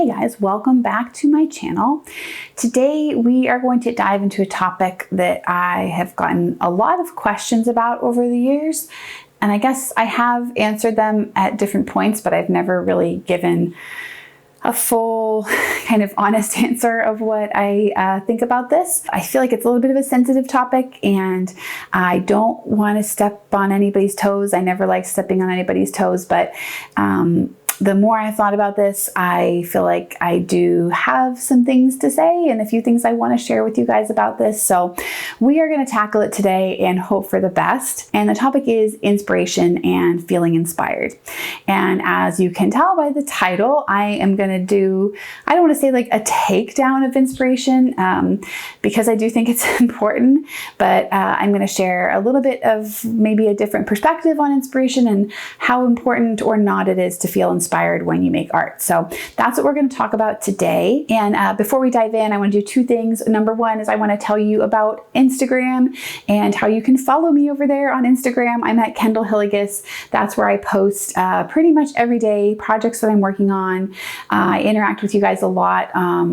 Hey guys, welcome back to my channel. Today we are going to dive into a topic that I have gotten a lot of questions about over the years, and I guess I have answered them at different points, but I've never really given a full kind of honest answer of what I think about this. I feel like it's a little bit of a sensitive topic and I don't want to step on anybody's toes. I never like stepping on anybody's toes, but the more I thought about this, I feel like I do have some things to say and a few things I want to share with you guys about this. So we are going to tackle it today and hope for the best. And the topic is inspiration and feeling inspired. And as you can tell by the title, I am going to do, I don't want to say like a takedown of inspiration because I do think it's important, but I'm going to share a little bit of maybe a different perspective on inspiration and how important or not it is to feel inspired when you make art. So that's what we're going to talk about today. And before we dive in, I want to do two things. Number one is I want to tell you about Instagram and how you can follow me over there on Instagram. I'm at Kendyll Hillegas. That's where I post pretty much every day projects that I'm working on. I interact with you guys a lot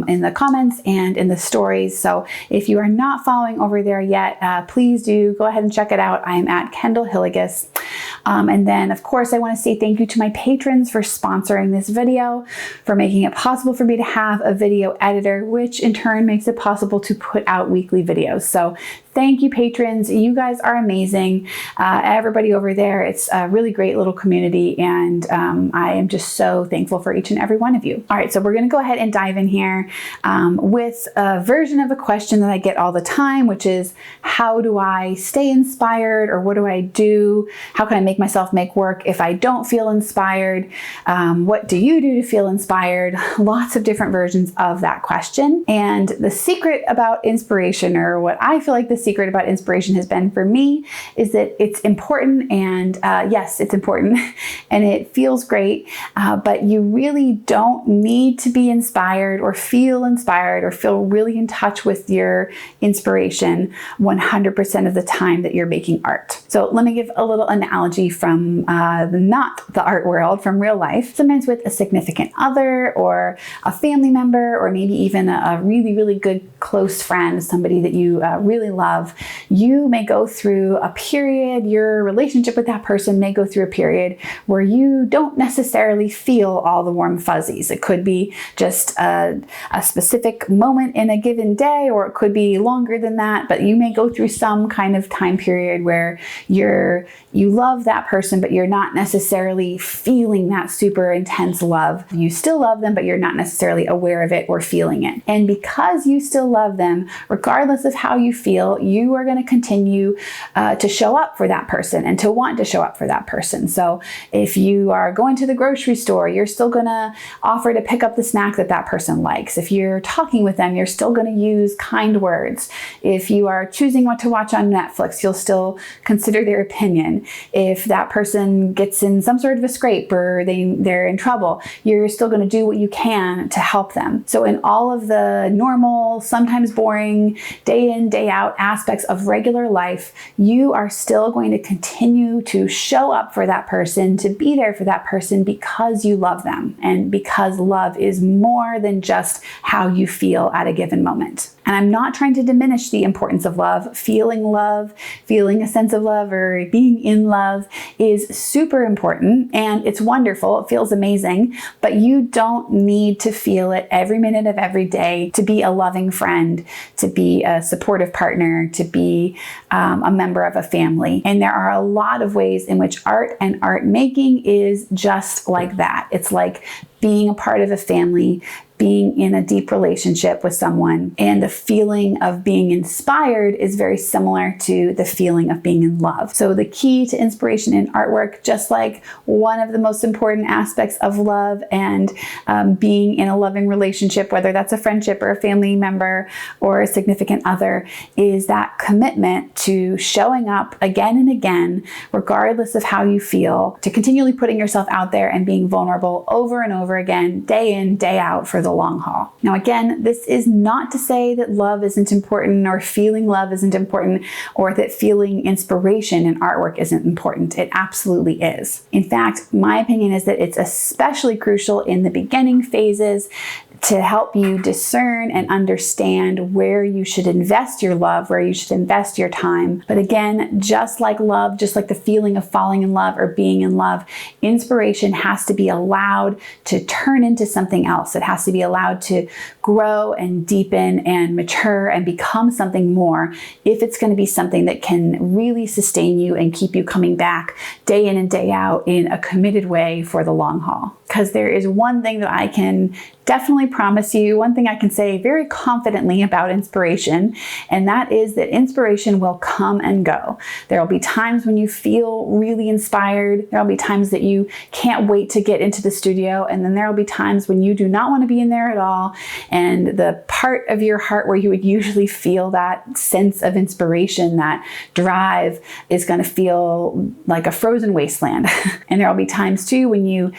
in the comments and in the stories. So if you are not following over there yet, please do go ahead and check it out. I'm at Kendyll Hillegas. And then of course I want to say thank you to my patrons for sponsoring this video, for making it possible for me to have a video editor, which in turn makes it possible to put out weekly videos. So thank you, patrons. You guys are amazing. Everybody over there, it's a really great little community, and I am just so thankful for each and every one of you. All right, so we're going to go ahead and dive in here with a version of a question that I get all the time, which is, how do I stay inspired, or what do I do? How can I make myself make work if I don't feel inspired? What do you do to feel inspired? Lots of different versions of that question. And the secret about inspiration, or what I feel like the secret about inspiration has been for me, is that it's important, and yes, it's important and it feels great, but you really don't need to be inspired or feel really in touch with your inspiration 100% of the time that you're making art. So let me give a little analogy from not the art world, from real life. Sometimes with a significant other or a family member, or maybe even a really, really good close friend, somebody that you really love, you may go through a period, your relationship with that person may go through a period where you don't necessarily feel all the warm fuzzies. It could be just a specific moment in a given day, or it could be longer than that, but you may go through some kind of time period where you love that person, but you're not necessarily feeling that super intense love. You still love them, but you're not necessarily aware of it or feeling it. And because you still love them, regardless of how you feel, you are going to continue to show up for that person and to want to show up for that person. So if you are going to the grocery store, you're still going to offer to pick up the snack that that person likes. If you're talking with them, you're still going to use kind words. If you are choosing what to watch on Netflix, you'll still consider their opinion. If that person gets in some sort of a scrape or they're in trouble, you're still going to do what you can to help them. So in all of the normal, sometimes boring, day in, day out aspects of regular life, you are still going to continue to show up for that person, to be there for that person, because you love them, and because love is more than just how you feel at a given moment. And I'm not trying to diminish the importance of love. Feeling a sense of love, or being in love is super important, and it's wonderful. It feels amazing, but you don't need to feel it every minute of every day to be a loving friend, to be a supportive partner, to be a member of a family. And there are a lot of ways in which art and art making is just like that. It's like being a part of a family, being in a deep relationship with someone, and the feeling of being inspired is very similar to the feeling of being in love. So the key to inspiration in artwork, just like one of the most important aspects of love and being in a loving relationship, whether that's a friendship or a family member or a significant other, is that commitment to showing up again and again, regardless of how you feel, to continually putting yourself out there and being vulnerable over and over again, day in, day out, for the the long haul. Now, again, this is not to say that love isn't important or feeling love isn't important or that feeling inspiration in artwork isn't important. It absolutely is. In fact, my opinion is that it's especially crucial in the beginning phases to help you discern and understand where you should invest your love, where you should invest your time. But again, just like love, just like the feeling of falling in love or being in love, inspiration has to be allowed to turn into something else. It has to be allowed to grow and deepen and mature and become something more if it's going to be something that can really sustain you and keep you coming back day in and day out in a committed way for the long haul. Because there is one thing that I can definitely promise you, one thing I can say very confidently about inspiration, and that is that inspiration will come and go. There will be times when you feel really inspired. There will be times that you can't wait to get into the studio, and then there will be times when you do not want to be in there at all, and the part of your heart where you would usually feel that sense of inspiration, that drive, is going to feel like a frozen wasteland. And there will be times too when you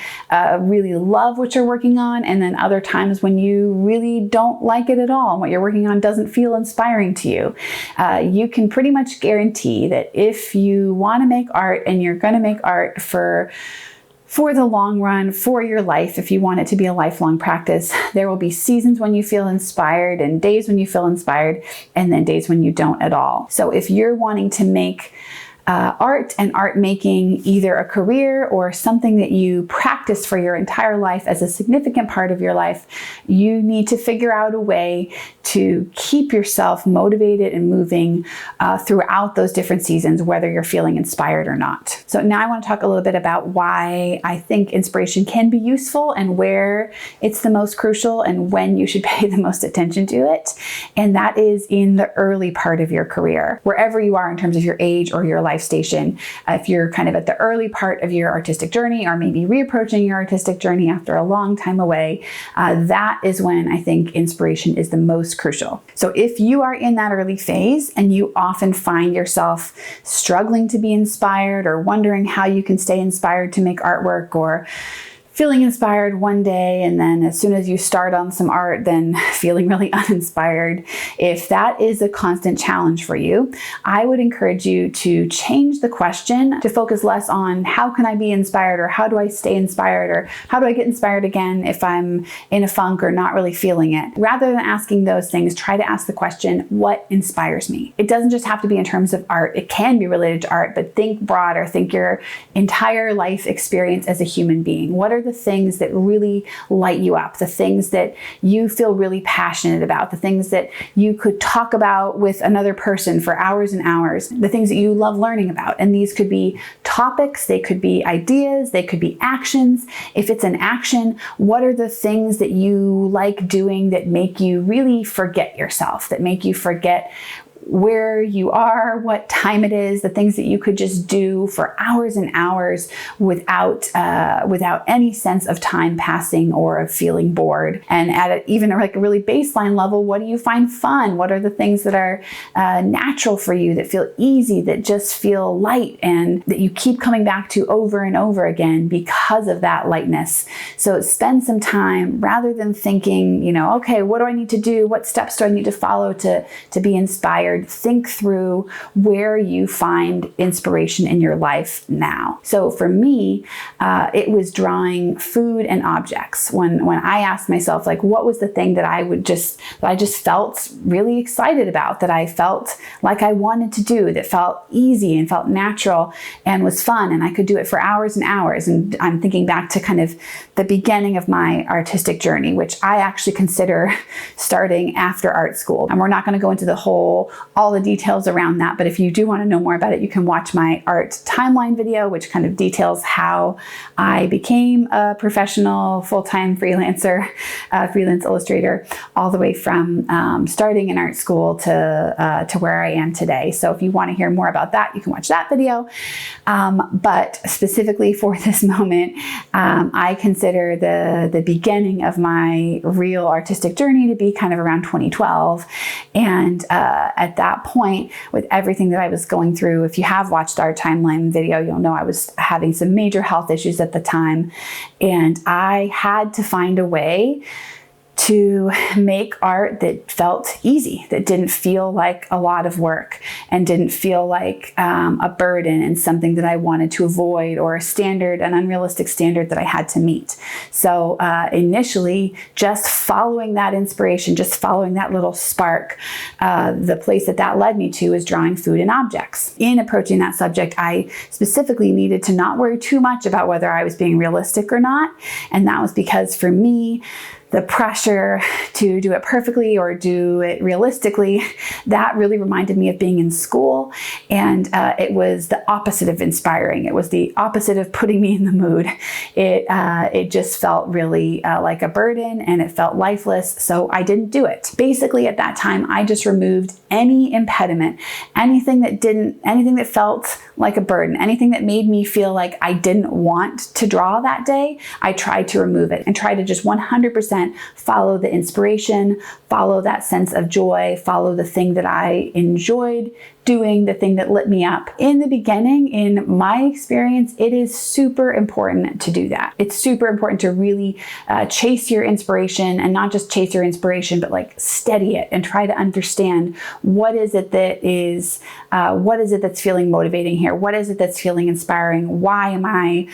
really love what you're working on, and then other times when you really don't like it at all and what you're working on doesn't feel inspiring to you. You can pretty much guarantee that if you want to make art and you're going to make art for the long run, for your life, if you want it to be a lifelong practice, there will be seasons when you feel inspired and days when you feel inspired, and then days when you don't at all. So if you're wanting to make art and art making either a career or something that you practice for your entire life as a significant part of your life, you need to figure out a way to keep yourself motivated and moving throughout those different seasons, whether you're feeling inspired or not. So now I want to talk a little bit about why I think inspiration can be useful and where it's the most crucial and when you should pay the most attention to it. And that is in the early part of your career, wherever you are in terms of your age or your life station. If you're kind of at the early part of your artistic journey, or maybe reapproaching your artistic journey after a long time away, that is when I think inspiration is the most crucial. So if you are in that early phase and you often find yourself struggling to be inspired or wondering how you can stay inspired to make artwork, or feeling inspired one day and then as soon as you start on some art, then feeling really uninspired. If that is a constant challenge for you, I would encourage you to change the question to focus less on how can I be inspired, or how do I stay inspired, or how do I get inspired again if I'm in a funk or not really feeling it. Rather than asking those things, try to ask the question, what inspires me? It doesn't just have to be in terms of art. It can be related to art, but think broader. Think your entire life experience as a human being. What are the things that really light you up, the things that you feel really passionate about, the things that you could talk about with another person for hours and hours, the things that you love learning about. And these could be topics, they could be ideas, they could be actions. If it's an action, what are the things that you like doing that make you really forget yourself, that make you forget where you are, what time it is, the things that you could just do for hours and hours without any sense of time passing or of feeling bored. And at even like a really baseline level, what do you find fun? What are the things that are natural for you, that feel easy, that just feel light, and that you keep coming back to over and over again because of that lightness? So spend some time, rather than thinking, okay, what do I need to do? What steps do I need to follow to be inspired? Think through where you find inspiration in your life now. So for me, it was drawing food and objects. When I asked myself, like, what was the thing that I just felt really excited about, that I felt like I wanted to do, that felt easy and felt natural and was fun, and I could do it for hours and hours. And I'm thinking back to kind of the beginning of my artistic journey, which I actually consider starting after art school. And we're not going to go into all the details around that, but if you do want to know more about it, you can watch my art timeline video, which kind of details how I became a professional full-time freelance illustrator, all the way from starting in art school to where I am today. So if you want to hear more about that, you can watch that video. But specifically for this moment, I consider the beginning of my real artistic journey to be kind of around 2012. And at that point, with everything that I was going through, if you have watched our timeline video, you'll know I was having some major health issues at the time. And I had to find a way to make art that felt easy, that didn't feel like a lot of work and didn't feel like a burden and something that I wanted to avoid, or a standard, an unrealistic standard that I had to meet. So initially, just following that inspiration, just following that little spark, the place that led me to is drawing food and objects. In approaching that subject, I specifically needed to not worry too much about whether I was being realistic or not. And that was because for me, the pressure to do it perfectly or do it realistically, that really reminded me of being in school. And it was the opposite of inspiring. It was the opposite of putting me in the mood. It just felt really like a burden, and it felt lifeless. So I didn't do it. Basically at that time, I just removed any impediment, anything that felt like a burden, anything that made me feel like I didn't want to draw that day. I tried to remove it and try to just 100% follow the inspiration, follow that sense of joy, follow the thing that I enjoyed doing, the thing that lit me up. In the beginning, in my experience, it is super important to do that. It's super important to really chase your inspiration, and not just chase your inspiration, but like steady it and try to understand what is it that's feeling motivating here? What is it that's feeling inspiring? Why am I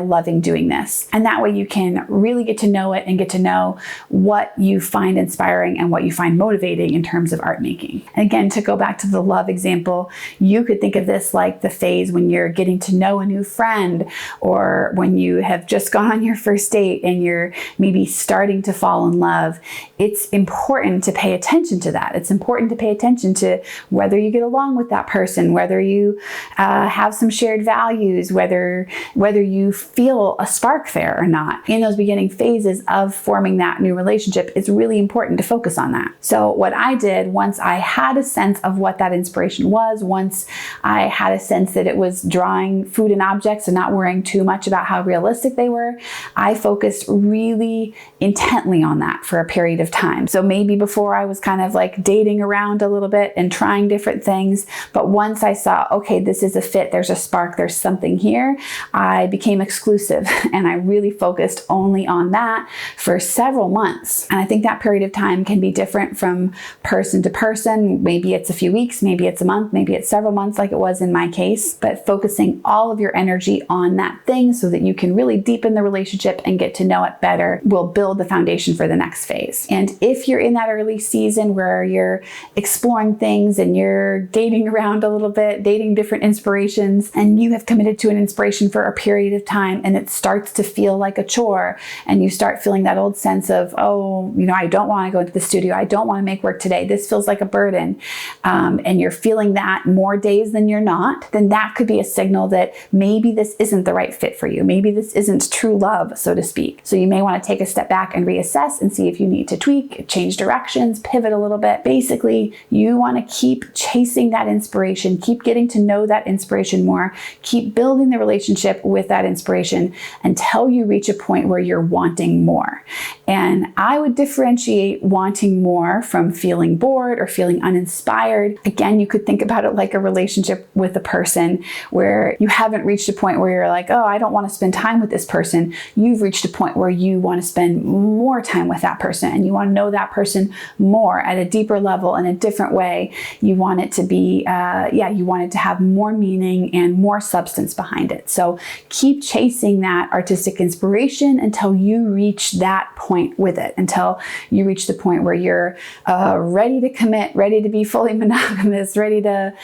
loving doing this? And that way you can really get to know it and get to know what you find inspiring and what you find motivating in terms of art making. And again, to go back to the love example, you could think of this like the phase when you're getting to know a new friend, or when you have just gone on your first date and you're maybe starting to fall in love. It's important to pay attention to that. It's important to pay attention to whether you get along with that person, whether you have some shared values, whether you feel a spark there or not. In those beginning phases of forming that new relationship, it's really important to focus on that. So what I did, once I had a sense of what that inspiration was, once I had a sense that it was drawing food and objects and not worrying too much about how realistic they were, I focused really intently on that for a period of time. So maybe before I was kind of like dating around a little bit and trying different things, but once I saw, okay, this is a fit, there's a spark, there's something here, I became exclusive and I really focused only on that for several months. And I think that period of time can be different from person to person. Maybe it's a few weeks, maybe it's a month, maybe it's several months like it was in my case, but focusing all of your energy on that thing so that you can really deepen the relationship and get to know it better will build the foundation for the next phase. And if you're in that early season where you're exploring things and you're dating around a little bit, dating different inspirations, and you have committed to an inspiration for a period of time and it starts to feel like a chore, and you start feeling that old sense of, oh, I don't want to go into the studio, I don't want to make work today, this feels like a burden, and you're feeling that more days than you're not, then that could be a signal that maybe this isn't the right fit for you. Maybe this isn't true love, so to speak. So you may want to take a step back and reassess and see if you need to tweak, change directions, pivot a little bit. Basically, you want to keep chasing that inspiration, keep getting to know that inspiration more, keep building the relationship with that inspiration until you reach a point where you're wanting more. And I would differentiate wanting more from feeling bored or feeling uninspired. Again, you could think about it like a relationship with a person where you haven't reached a point where you're like, oh, I don't want to spend time with this person. You've reached a point where you want to spend more time with that person and you want to know that person more at a deeper level in a different way. You want it to be, you want it to have more meaning and more substance behind it. So keep chasing that artistic inspiration until you reach that point with it, until you reach the point where you're ready to commit, ready to be fully monogamous, ready to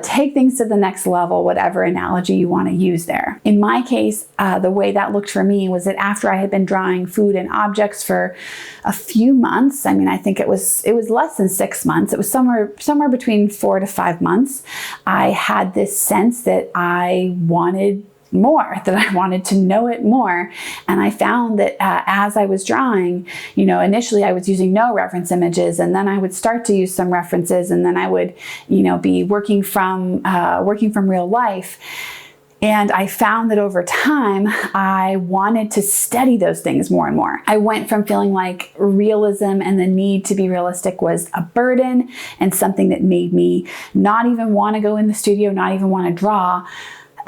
take things to the next level, whatever analogy you want to use there. In my case, the way that looked for me was that after I had been drawing food and objects for a few months, I think it was less than 6 months, it was somewhere between 4 to 5 months, I had this sense that I wanted more, that I wanted to know it more. And I found that as I was drawing, initially I was using no reference images, and then I would start to use some references, and then I would, be working from real life. And I found that over time, I wanted to study those things more and more. I went from feeling like realism and the need to be realistic was a burden and something that made me not even want to go in the studio, not even want to draw,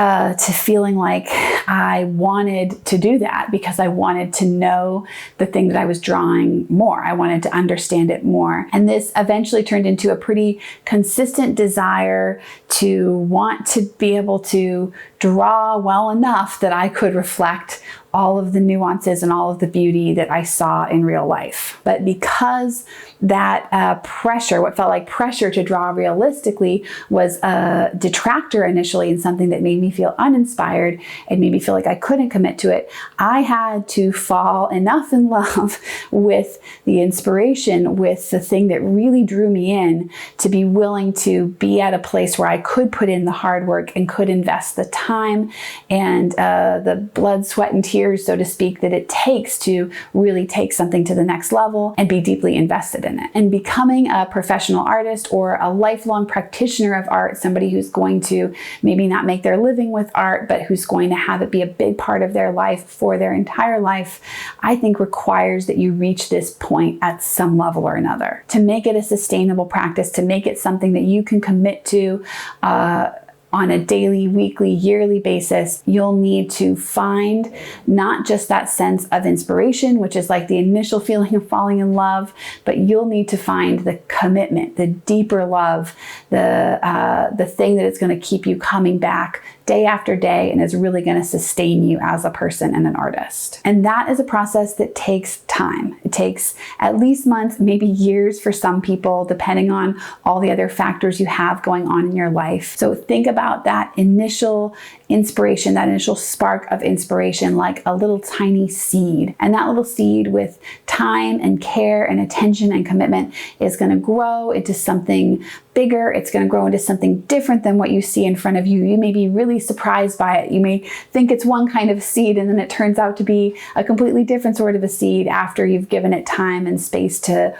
to feeling like I wanted to do that because I wanted to know the thing that I was drawing more. I wanted to understand it more. And this eventually turned into a pretty consistent desire to want to be able to draw well enough that I could reflect all of the nuances and all of the beauty that I saw in real life. But because that pressure, what felt like pressure to draw realistically, was a detractor initially and something that made me feel uninspired and made me feel like I couldn't commit to it, I had to fall enough in love with the inspiration, with the thing that really drew me in, to be willing to be at a place where I could put in the hard work and could invest the time and the blood, sweat, and tears, so to speak, that it takes to really take something to the next level and be deeply invested in it. And becoming a professional artist or a lifelong practitioner of art, somebody who's going to maybe not make their living with art, but who's going to have it be a big part of their life for their entire life, I think requires that you reach this point at some level or another. To make it a sustainable practice, to make it something that you can commit to on a daily, weekly, yearly basis, you'll need to find not just that sense of inspiration, which is like the initial feeling of falling in love, but you'll need to find the commitment, the deeper love, the thing that is going to keep you coming back day after day and is really going to sustain you as a person and an artist. And that is a process that takes time. It takes at least months, maybe years for some people, depending on all the other factors you have going on in your life. So think about that initial inspiration, that initial spark of inspiration, like a little tiny seed. And that little seed, with time and care and attention and commitment, is going to grow into something bigger. It's going to grow into something different than what you see in front of you. You may be really surprised by it. You may think it's one kind of seed, and then it turns out to be a completely different sort of a seed after you've given it time and space to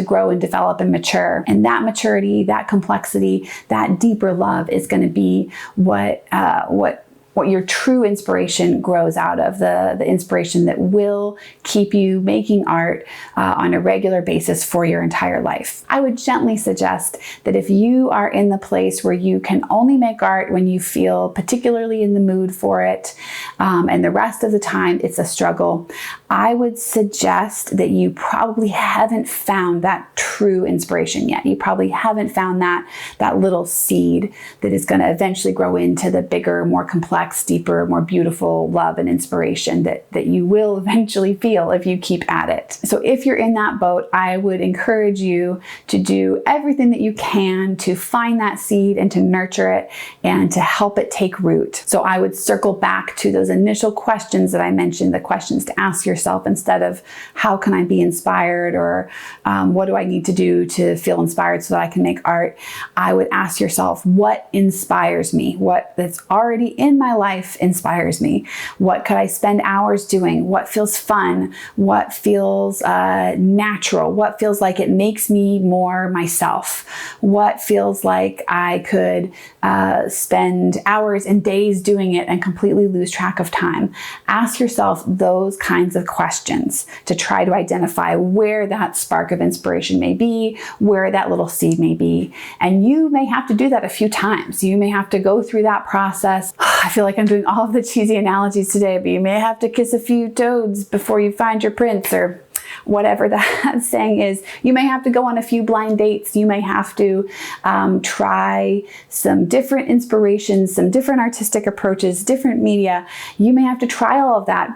grow and develop and mature. And that maturity, that complexity, that deeper love is going to be what your true inspiration grows out of, the inspiration that will keep you making art on a regular basis for your entire life. I would gently suggest that if you are in the place where you can only make art when you feel particularly in the mood for it, and the rest of the time it's a struggle, I would suggest that you probably haven't found that true inspiration yet. You probably haven't found that little seed that is going to eventually grow into the bigger, more complex, deeper, more beautiful love and inspiration that you will eventually feel if you keep at it. So if you're in that boat, I would encourage you to do everything that you can to find that seed and to nurture it and to help it take root. So I would circle back to those initial questions that I mentioned, the questions to ask yourself instead of how can I be inspired, or what do I need to do to feel inspired so that I can make art. I would ask yourself, what inspires me? What that's already in my life inspires me? What could I spend hours doing? What feels fun? What feels natural? What feels like it makes me more myself? What feels like I could spend hours and days doing it and completely lose track of time? Ask yourself those kinds of questions to try to identify where that spark of inspiration may be, where that little seed may be. And you may have to do that a few times. You may have to go through that process. I feel like I'm doing all of the cheesy analogies today, but you may have to kiss a few toads before you find your prince, or whatever that saying is. You may have to go on a few blind dates. You may have to try some different inspirations, some different artistic approaches, different media. You may have to try all of that.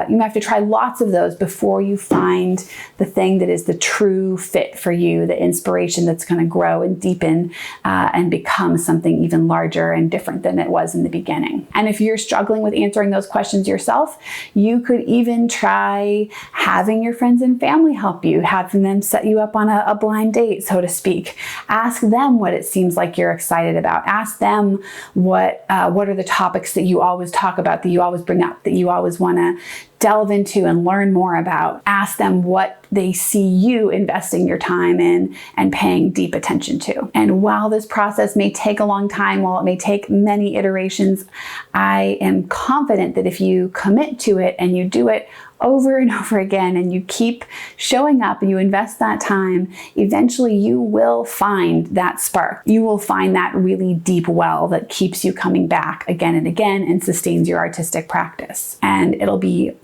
You may have to try lots of those before you find the thing that is the true fit for you, the inspiration that's going to grow and deepen and become something even larger and different than it was in the beginning. And if you're struggling with answering those questions yourself, you could even try having your friends and family help you, having them set you up on a blind date, so to speak. Ask them what it seems like you're excited about. Ask them what are the topics that you always talk about, that you always bring up, that you always want to delve into and learn more about. Ask them what they see you investing your time in and paying deep attention to. And while this process may take a long time, while it may take many iterations, I am confident that if you commit to it and you do it over and over again and you keep showing up and you invest that time, eventually you will find that spark. You will find that really deep well that keeps you coming back again and again and sustains your artistic practice. And it'll be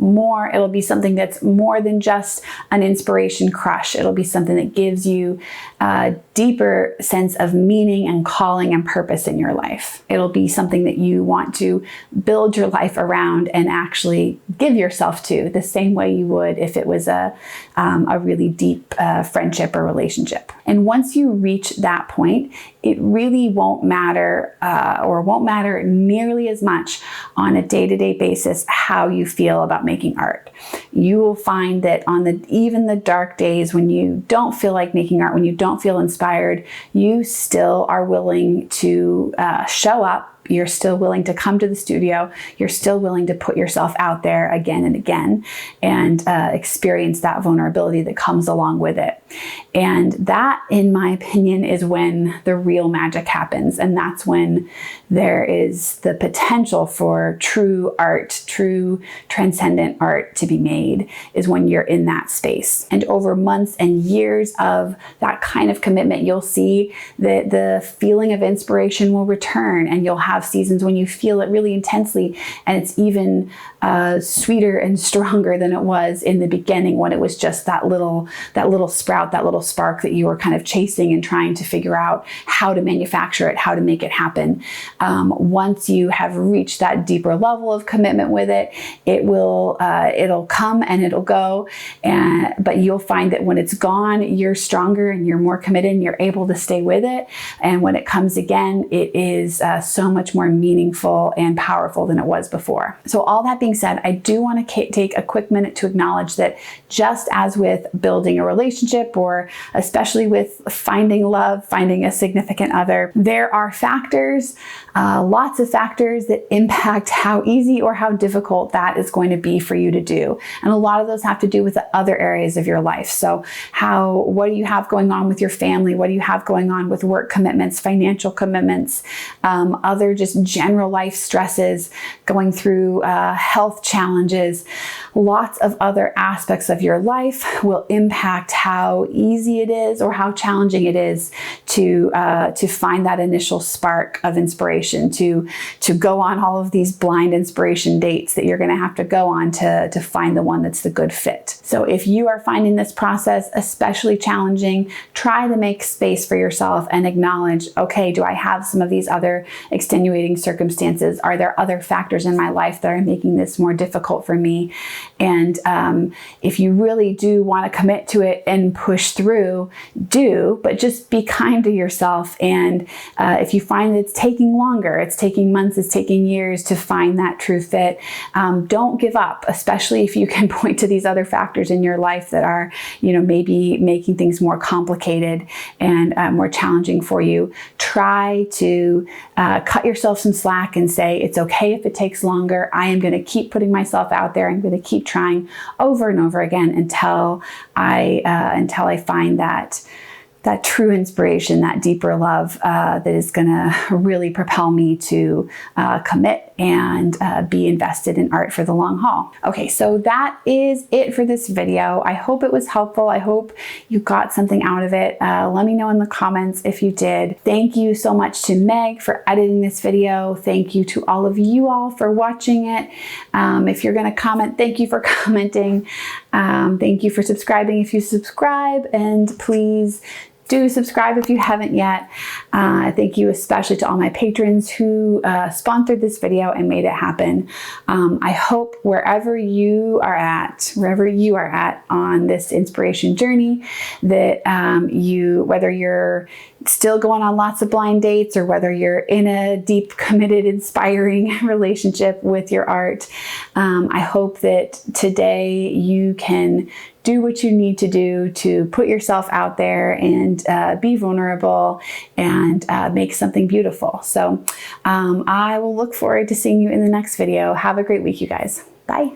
something that's more than just an inspiration crush. It'll be something that gives you a deeper sense of meaning and calling and purpose in your life. It'll be something that you want to build your life around and actually give yourself to, the same way you would if it was a really deep friendship or relationship. And once you reach that point, it really won't matter or won't matter nearly as much on a day-to-day basis how you feel about making art. You will find that on even the dark days when you don't feel like making art, when you don't feel inspired, you still are willing to show up. You're still willing to come to the studio. You're still willing to put yourself out there again and again and experience that vulnerability that comes along with it. And that, in my opinion, is when the real magic happens. And that's when there is the potential for true art, true transcendent art to be made, is when you're in that space. And over months and years of that kind of commitment, you'll see that the feeling of inspiration will return, and you'll have seasons when you feel it really intensely, and it's even sweeter and stronger than it was in the beginning, when it was just that little sprout, that little spark that you were kind of chasing and trying to figure out how to manufacture it, how to make it happen. Once you have reached that deeper level of commitment with it, it'll come and it'll go, but you'll find that when it's gone, you're stronger and you're more committed and you're able to stay with it. And when it comes again, it is so much more meaningful and powerful than it was before. So all that being said, I do want to take a quick minute to acknowledge that just as with building a relationship, or especially with finding love, finding a significant other, there are factors, lots of factors that impact how easy or how difficult that is going to be for you to do. And a lot of those have to do with the other areas of your life. So what do you have going on with your family? What do you have going on with work commitments, financial commitments, other just general life stresses, going through health challenges? Lots of other aspects of your life will impact how easy it is or how challenging it is to find that initial spark of inspiration, to go on all of these blind inspiration dates that you're going to have to go on to find the one that's the good fit. So if you are finding this process especially challenging, try to make space for yourself and acknowledge, okay, do I have some of these other extenuating circumstances? Are there other factors in my life that are making this more difficult for me? And if you really do want to commit to it and push through, but just be kind to yourself. And if you find that it's taking longer, it's taking months, it's taking years to find that true fit, don't give up, especially if you can point to these other factors in your life that are, maybe making things more complicated and more challenging for you. Try to cut yourself some slack and say, it's okay if it takes longer. I am going to keep putting myself out there. I'm going to keep trying over and over again until I find that true inspiration, that deeper love that is going to really propel me to commit and be invested in art for the long haul. Okay, so that is it for this video. I hope it was helpful. I hope you got something out of it. Let me know in the comments if you did. Thank you so much to Meg for editing this video. Thank you to all of you all for watching it. If you're going to comment, thank you for commenting. Thank you for subscribing if you subscribe, and please do subscribe if you haven't yet. Thank you especially to all my patrons who sponsored this video and made it happen. I hope wherever you are at on this inspiration journey, that whether you're still going on lots of blind dates or whether you're in a deep, committed, inspiring relationship with your art, I hope that today you can do what you need to do to put yourself out there and be vulnerable and make something beautiful. So I will look forward to seeing you in the next video. Have a great week, you guys. Bye.